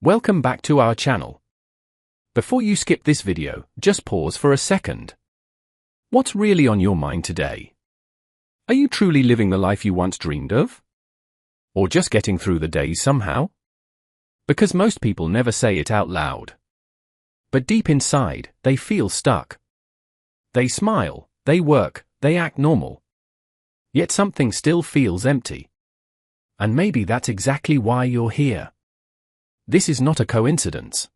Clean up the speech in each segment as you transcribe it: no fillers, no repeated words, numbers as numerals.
Welcome back to our channel. Before you skip this video, just pause for a second. What's really on your mind today? Are you truly living the life you once dreamed of? Or just getting through the days somehow? Because most people never say it out loud. But deep inside, they feel stuck. They smile, they work, they act normal. Yet something still feels empty. And maybe that's exactly why you're here. This is not a coincidence.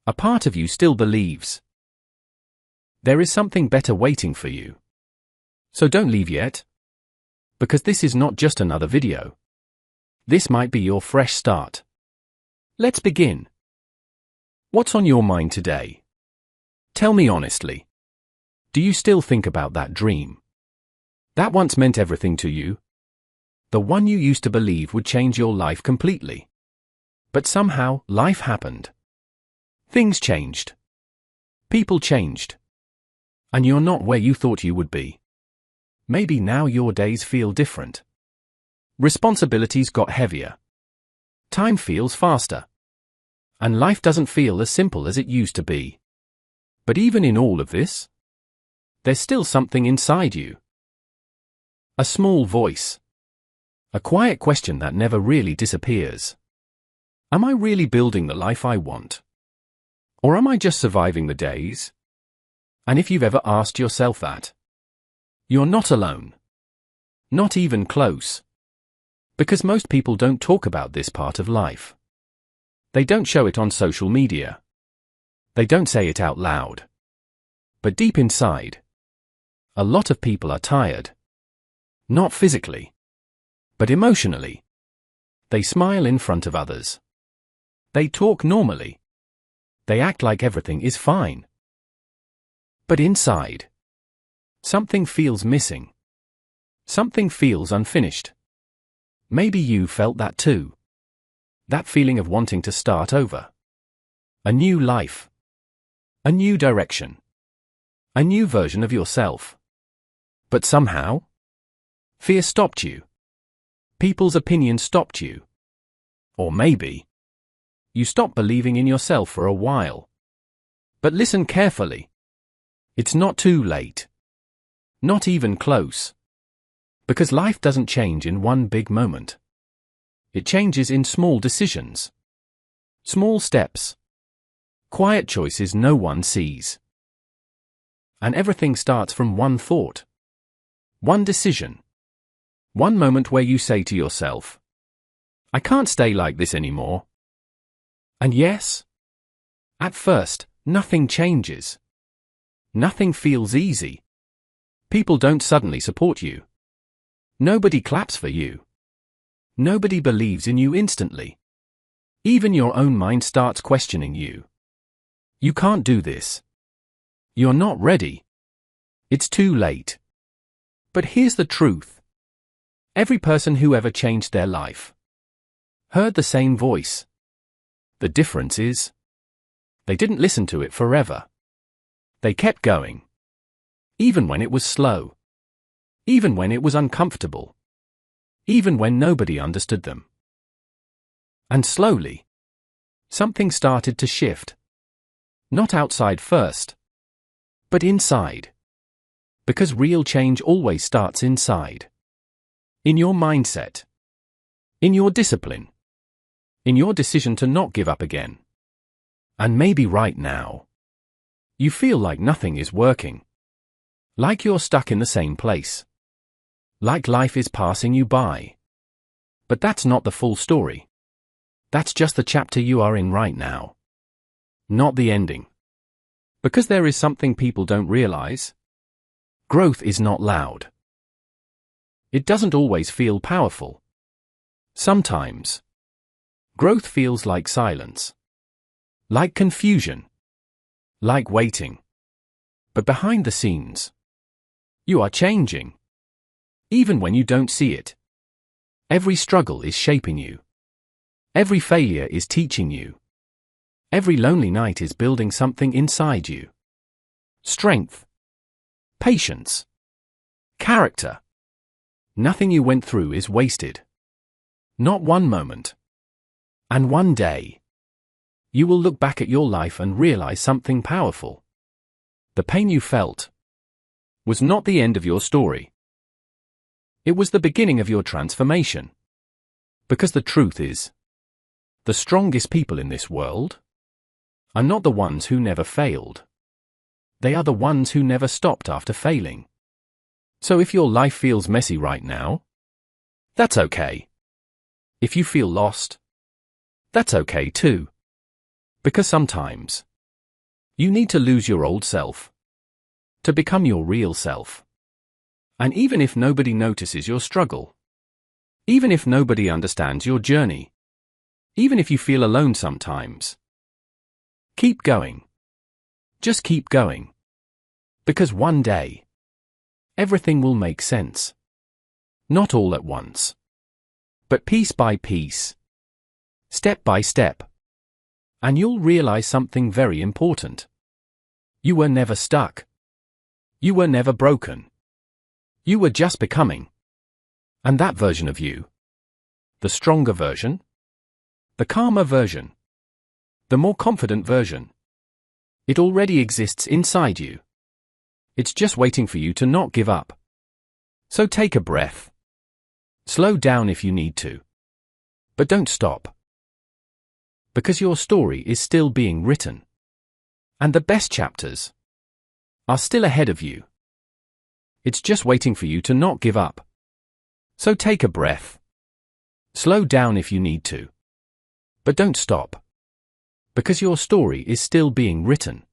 A part of you still believes there is something better waiting for you. So don't leave yet. Because this is not just another video. This might be your fresh start. Let's begin. What's on your mind today? Tell me honestly. Do you still think about that dream? That once meant everything to you? The one you used to believe would change your life completely. But somehow, life happened. Things changed. People changed. And you're not where you thought you would be. Maybe now your days feel different. Responsibilities got heavier. Time feels faster. And life doesn't feel as simple as it used to be. But even in all of this, there's still something inside you. A small voice. A quiet question that never really disappears. Am I really building the life I want? Or am I just surviving the days? And if you've ever asked yourself that, you're not alone. Not even close. Because most people don't talk about this part of life. They don't show it on social media. They don't say it out loud. But deep inside, a lot of people are tired. Not physically, but emotionally. They smile in front of others. They talk normally. They act like everything is fine. But inside, something feels missing. Something feels unfinished. Maybe you felt that too. That feeling of wanting to start over. A new life. A new direction. A new version of yourself. But somehow, fear stopped you. People's opinion stopped you. Or maybe, you stopped believing in yourself for a while. But listen carefully. It's not too late. Not even close. Because life doesn't change in one big moment. It changes in small decisions. Small steps. Quiet choices no one sees. And everything starts from one thought. One decision. One moment where you say to yourself, I can't stay like this anymore. And yes, at first, nothing changes. Nothing feels easy. People don't suddenly support you. Nobody claps for you. Nobody believes in you instantly. Even your own mind starts questioning you. You can't do this. You're not ready. It's too late. But here's the truth. Every person who ever changed their life heard the same voice. The difference is, they didn't listen to it forever. They kept going. Even when it was slow. Even when it was uncomfortable. Even when nobody understood them. And slowly, something started to shift. Not outside first, but inside. Because real change always starts inside. In your mindset. In your discipline. In your decision to not give up again. And maybe right now, you feel like nothing is working. Like you're stuck in the same place. Like life is passing you by. But that's not the full story. That's just the chapter you are in right now. Not the ending. Because there is something people don't realize. Growth is not loud. It doesn't always feel powerful. Sometimes, growth feels like silence. Like confusion. Like waiting. But behind the scenes, you are changing. Even when you don't see it. Every struggle is shaping you. Every failure is teaching you. Every lonely night is building something inside you. Strength. Patience. Character. Nothing you went through is wasted. Not one moment. And one day, you will look back at your life and realize something powerful. The pain you felt was not the end of your story. It was the beginning of your transformation. Because the truth is, the strongest people in this world are not the ones who never failed. They are the ones who never stopped after failing. So if your life feels messy right now, that's okay. If you feel lost, that's okay too. Because sometimes you need to lose your old self to become your real self. And even if nobody notices your struggle, even if nobody understands your journey, even if you feel alone sometimes, keep going. Just keep going. Because one day, everything will make sense. Not all at once, but piece by piece, step by step. And you'll realize something very important. You were never stuck. You were never broken. You were just becoming. And that version of you, the stronger version, the calmer version, the more confident version, it already exists inside you. It's just waiting for you to not give up. So take a breath. Slow down if you need to. But don't stop. Because your story is still being written. And the best chapters are still ahead of you. It's just waiting for you to not give up. So take a breath. Slow down if you need to. But don't stop. Because your story is still being written.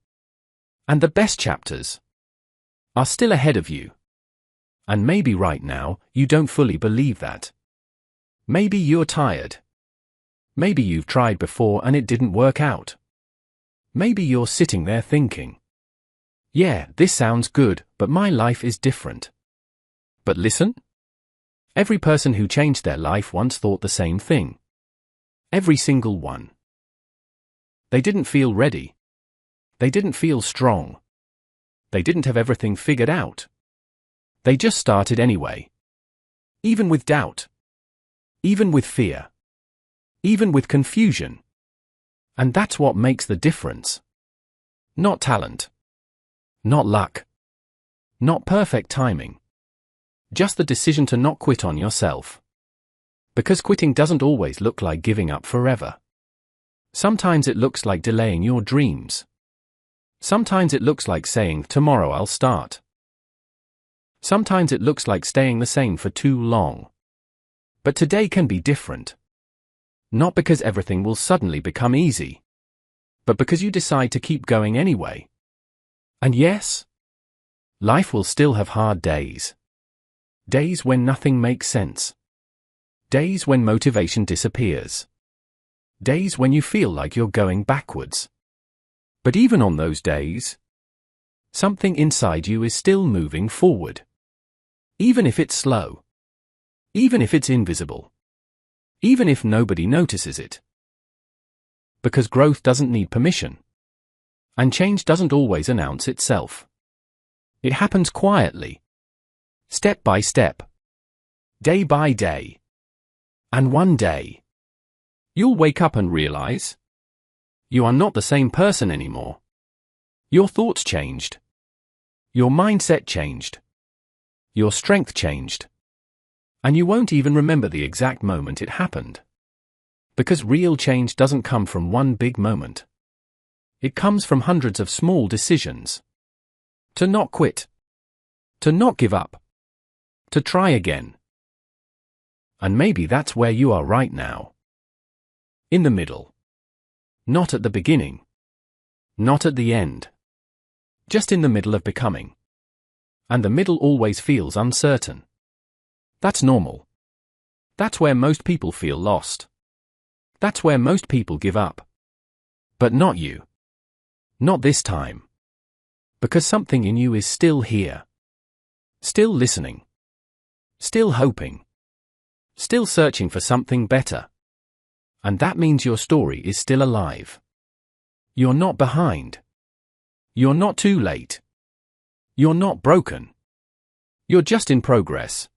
And the best chapters are still ahead of you. And maybe right now, you don't fully believe that. Maybe you're tired. Maybe you've tried before and it didn't work out. Maybe you're sitting there thinking, yeah, this sounds good, but my life is different. But listen. Every person who changed their life once thought the same thing. Every single one. They didn't feel ready. They didn't feel strong. They didn't have everything figured out. They just started anyway. Even with doubt. Even with fear. Even with confusion. And that's what makes the difference. Not talent. Not luck. Not perfect timing. Just the decision to not quit on yourself. Because quitting doesn't always look like giving up forever. Sometimes it looks like delaying your dreams. Sometimes it looks like saying, tomorrow I'll start. Sometimes it looks like staying the same for too long. But today can be different. Not because everything will suddenly become easy, but because you decide to keep going anyway. And yes, life will still have hard days. Days when nothing makes sense. Days when motivation disappears. Days when you feel like you're going backwards. But even on those days, something inside you is still moving forward. Even if it's slow. Even if it's invisible. Even if nobody notices it. Because growth doesn't need permission. And change doesn't always announce itself. It happens quietly. Step by step. Day by day. And one day, you'll wake up and realize you are not the same person anymore. Your thoughts changed. Your mindset changed. Your strength changed. And you won't even remember the exact moment it happened. Because real change doesn't come from one big moment. It comes from hundreds of small decisions. To not quit. To not give up. To try again. And maybe that's where you are right now. In the middle. Not at the beginning. Not at the end. Just in the middle of becoming. And the middle always feels uncertain. That's normal. That's where most people feel lost. That's where most people give up. But not you. Not this time. Because something in you is still here. Still listening. Still hoping. Still searching for something better. And that means your story is still alive. You're not behind. You're not too late. You're not broken. You're just in progress.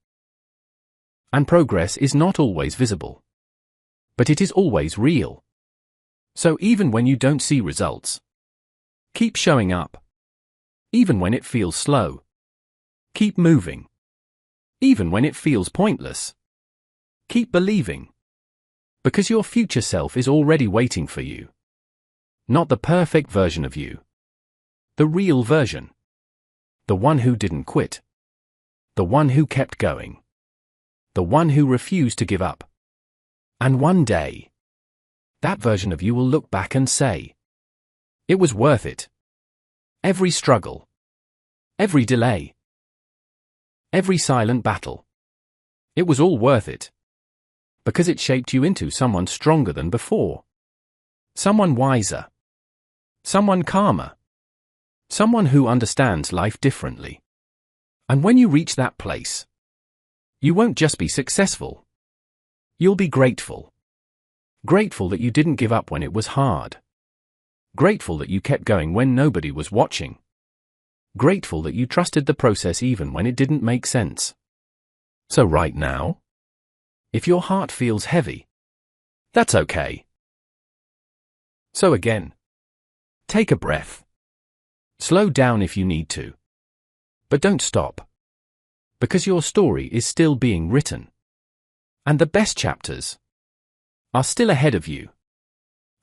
And progress is not always visible. But it is always real. So even when you don't see results, keep showing up. Even when it feels slow, keep moving. Even when it feels pointless, keep believing. Because your future self is already waiting for you. Not the perfect version of you. The real version. The one who didn't quit. The one who kept going. The one who refused to give up. And one day, that version of you will look back and say, it was worth it. Every struggle. Every delay. Every silent battle. It was all worth it. Because it shaped you into someone stronger than before. Someone wiser. Someone calmer. Someone who understands life differently. And when you reach that place, you won't just be successful. You'll be grateful. Grateful that you didn't give up when it was hard. Grateful that you kept going when nobody was watching. Grateful that you trusted the process even when it didn't make sense. So right now, if your heart feels heavy, that's okay. So again, take a breath. Slow down if you need to. But don't stop. Because your story is still being written. And the best chapters are still ahead of you.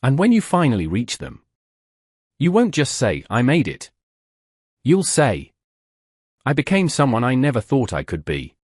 And when you finally reach them, you won't just say, I made it. You'll say, I became someone I never thought I could be.